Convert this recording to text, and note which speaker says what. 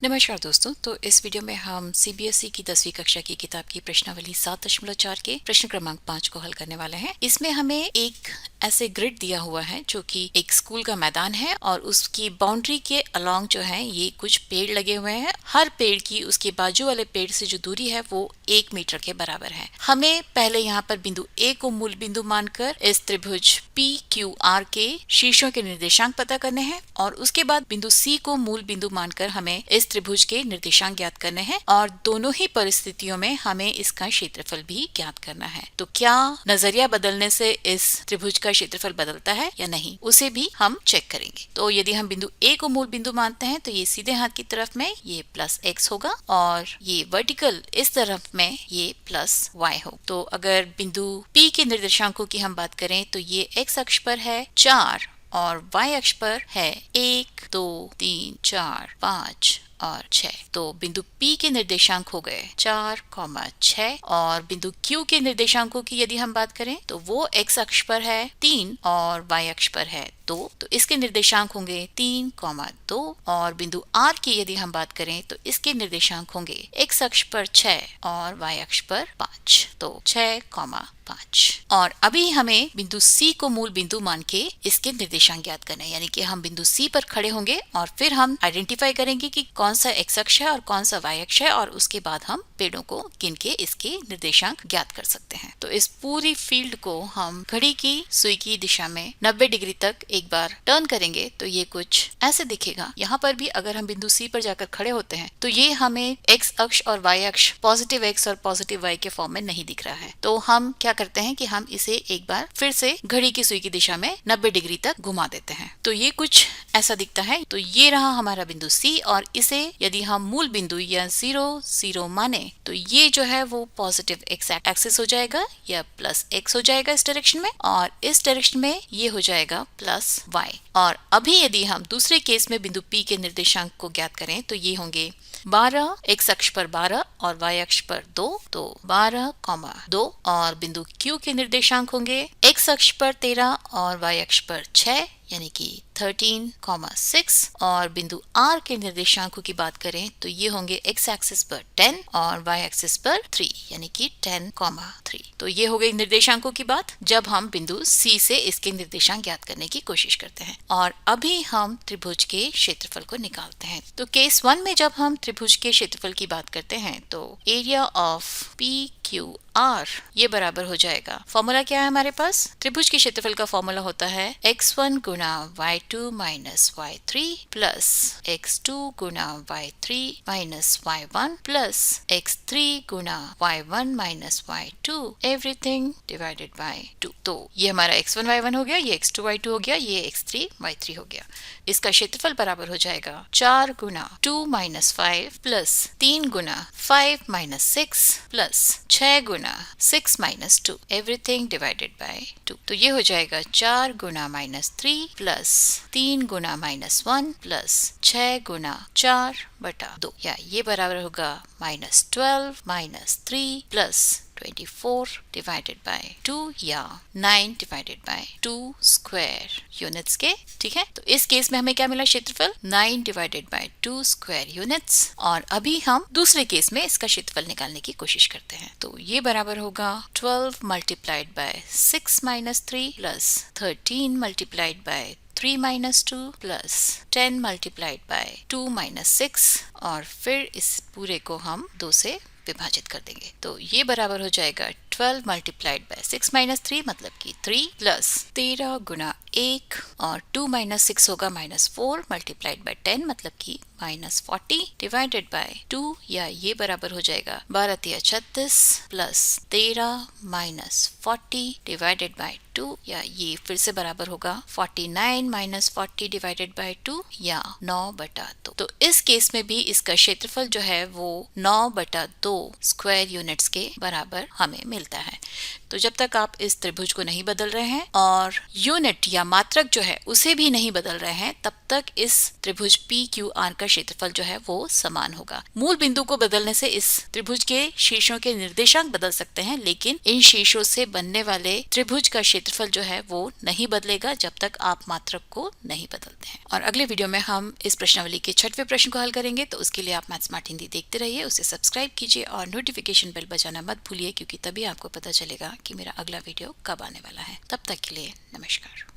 Speaker 1: नमस्कार दोस्तों। तो इस वीडियो में हम सीबीएसई की 10वीं कक्षा की किताब की प्रश्नावली 7.4 के प्रश्न क्रमांक 5 को हल करने वाले हैं। इसमें हमें एक ऐसे ग्रिड दिया हुआ है जो कि एक स्कूल का मैदान है और उसकी बाउंड्री के अलोंग जो है ये कुछ पेड़ लगे हुए हैं। हर पेड़ की उसके बाजू वाले पेड़ से जो दूरी है वो 1 मीटर के बराबर है। हमें पहले यहाँ पर बिंदु ए को मूल बिंदु मानकर इस त्रिभुज PQR के शीर्षों के निर्देशांक पता करने हैं और उसके बाद बिंदु सी को मूल बिंदु मानकर हमें इस त्रिभुज के निर्देशांक ज्ञात करने हैं और दोनों ही परिस्थितियों में हमें इसका क्षेत्रफल भी ज्ञात करना है। तो क्या नजरिया बदलने से इस त्रिभुज का क्षेत्रफल बदलता है या नहीं, उसे भी हम चेक करेंगे। तो यदि हम बिंदु ए को मूल बिंदु मानते हैं तो ये सीधे हाथ की तरफ में ये +x होगा और ये वर्टिकल इस तरफ में ये +y हो। तो अगर बिंदु P के निर्देशांकों की हम बात करें तो ये x अक्ष पर है 4 और y अक्ष पर है 1, 2, 3, 4, 5 और 6। तो बिंदु P के निर्देशांक हो गए 4, 6 और बिंदु Q के निर्देशांकों की यदि हम बात करें तो वो x अक्ष पर है 3 और y अक्ष पर है 2। तो इसके निर्देशांक होंगे 3, 2 और बिंदु R की यदि हम बात करें तो इसके निर्देशांक होंगे x अक्ष पर 6 और y अक्ष पर 5। तो 6, 5 और अभी हमें बिंदु C को मूल बिंदु मान के इसके निर्देशांक ज्ञात करना है। यानी कि हम बिंदु C पर खड़े होंगे और फिर हम आइडेंटिफाई करेंगे कि कौन सा x अक्ष है और कौन सा y अक्ष है और उसके बाद हम पेड़ों को गिन के इसके निर्देशांक ज्ञात कर सकते हैं। तो इस पूरी फील्ड को हम घड़ी की सुई की दिशा में 90 डिग्री तक एक बार टर्न करेंगे तो ये कुछ ऐसे दिखेगा। यहाँ पर भी अगर हम बिंदु C पर जाकर खड़े होते हैं तो ये हमें x अक्ष और y अक्ष पॉजिटिव x और पॉजिटिव y के फॉर्म में नहीं दिख रहा है। तो हम क्या करते हैं कि हम इसे एक बार फिर से घड़ी की सुई की दिशा में 90 डिग्री तक घुमा देते हैं। तो ये कुछ ऐसा दिखता है। तो ये रहा हमारा बिंदु C और इसे यदि हम मूल बिंदु या 0, 0 माने तो ये जो है वो पॉजिटिव x एक्सिस हो जाएगा या +x हो जाएगा इस डायरेक्शन में और इस डायरेक्शन में ये हो जाएगा +y। और अभी यदि हम दूसरे केस में बिंदु P के निर्देशांक को ज्ञात करें तो ये होंगे 12, x अक्ष पर 12 और y अक्ष पर 2। तो 12, 2 और बिंदु Q के निर्देशांक होंगे x अक्ष पर 13 और y अक्ष पर 6 यानी कि 13, 6 और बिंदु R के निर्देशांकों की बात करें तो ये होंगे x एक्सिस पर 10 और y एक्सिस पर 3 यानी कि 10, 3। तो ये हो गई निर्देशांकों की बात जब हम बिंदु C से इसके निर्देशांक ज्ञात करने की कोशिश करते हैं। और अभी हम त्रिभुज के क्षेत्रफल को निकालते हैं। तो केस 1 में जब हम त्रिभुज के क्षेत्रफल की बात करते हैं तो एरिया ऑफ PQR ये बराबर हो जाएगा। फॉर्मूला क्या है हमारे पास? त्रिभुज के क्षेत्रफल का फॉर्मूला होता है x1 Guna y2 minus y3 plus x2 Guna y3 minus y1 plus x3 Guna y1 minus y2 everything divided by 2। तो ये हमारा x1 y1 हो गया, ये x2 y2 हो गया, ये x3 y3 हो गया। इसका क्षेत्रफल बराबर हो जाएगा 4 गुना 2 minus 5 plus 3 Guna 5 minus 6 plus 6 Guna 6 minus 2 everything divided by 2। तो ये हो जाएगा 4 गुना -3 प्लस 3 गुना -1 प्लस 6 गुना 4 बटा 2 या ये बराबर होगा -12 -3 प्लस 24 डिवाइडेड बाय 2 या 9 डिवाइडेड बाय 2 स्क्वायर यूनिट्स के। ठीक है, तो इस केस में हमें क्या मिला? क्षेत्रफल 9 डिवाइडेड बाय 2 स्क्वायर यूनिट्स। और अभी हम दूसरे केस में इसका क्षेत्रफल निकालने की कोशिश करते हैं। तो ये बराबर होगा 12 multiplied by 6 minus 3 plus 13 multiplied by 3 minus 2 plus 10 multiplied by 2 minus 6 और फिर इस पूरे को हम 2 से विभाजित कर देंगे। तो ये बराबर हो जाएगा 12 मल्टीप्लाइड बाय 6 माइनस 3 मतलब कि 3 प्लस 13 गुना 1 और 2 माइनस 6 होगा -4 मल्टीप्लाइड बाय 10 मतलब कि -40 डिवाइडेड बाय 2 या ये बराबर हो जाएगा 12 तिया 36 प्लस 13 माइनस 40 डिवाइडेड बाय 2 या ये फिर से बराबर होगा 49 माइनस 40 डिवाइडेड बाय 2 या 9 बटा 2। तो इस केस में भी इसका क्षेत्रफल जो है वो 9 बटा 2 स्क्वायर यूनिट्स के बराबर हमें मिलता है। तो जब तक आप इस त्रिभुज को नहीं बदल रहे हैं और यूनिट या मात्रक जो है उसे भी नहीं बदल रहे हैं, तब तक इस त्रिभुज PQR का क्षेत्रफल जो है वो समान होगा। मूल बिंदु को बदलने से इस त्रिभुज के शीर्षों के निर्देशांक बदल सकते हैं, लेकिन इन शीर्षों से बनने वाले त्रिभुज का क्षेत्रफल जो है वो नहीं बदलेगा जब तक आप मात्रक को नहीं बदलते हैं। और अगले वीडियो में हम इस प्रश्नावली के 6वें प्रश्न को हल करेंगे। तो उसके लिए आप मैथ स्मार्ट हिंदी देखते रहिए, उसे सब्सक्राइब कीजिए और नोटिफिकेशन बेल बजाना मत भूलिए, क्योंकि तभी आपको पता चलेगा कि मेरा अगला वीडियो कब आने वाला है। तब तक के लिए नमस्कार।